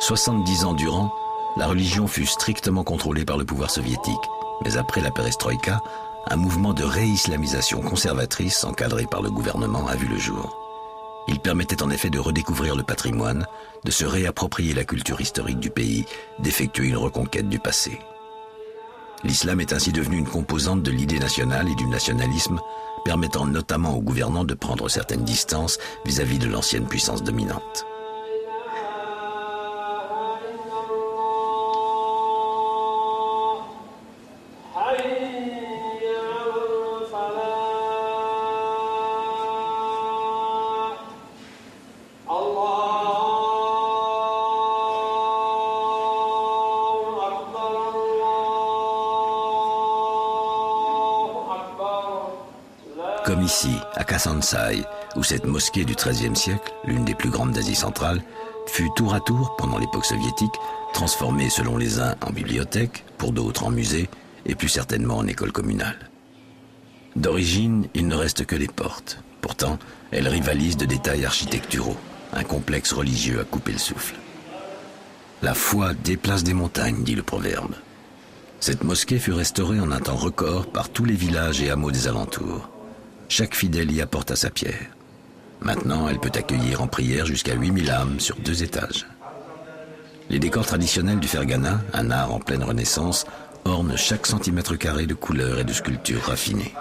70 ans durant, la religion fut strictement contrôlée par le pouvoir soviétique, mais après la perestroïka, un mouvement de réislamisation conservatrice encadré par le gouvernement a vu le jour. Il permettait en effet de redécouvrir le patrimoine, de se réapproprier la culture historique du pays, d'effectuer une reconquête du passé. L'islam est ainsi devenu une composante de l'idée nationale et du nationalisme, permettant notamment aux gouvernants de prendre certaines distances vis-à-vis de l'ancienne puissance dominante. Comme ici, à Kasansai, où cette mosquée du XIIIe siècle, l'une des plus grandes d'Asie centrale, fut tour à tour, pendant l'époque soviétique, transformée selon les uns en bibliothèque, pour d'autres en musée, et plus certainement en école communale. D'origine, il ne reste que les portes. Pourtant, elles rivalisent de détails architecturaux, un complexe religieux à couper le souffle. La foi déplace des montagnes, dit le proverbe. Cette mosquée fut restaurée en un temps record par tous les villages et hameaux des alentours. Chaque fidèle y apporte à sa pierre. Maintenant, elle peut accueillir en prière jusqu'à 8000 âmes sur 2 étages. Les décors traditionnels du Fergana, un art en pleine renaissance, ornent chaque centimètre carré de couleurs et de sculptures raffinées.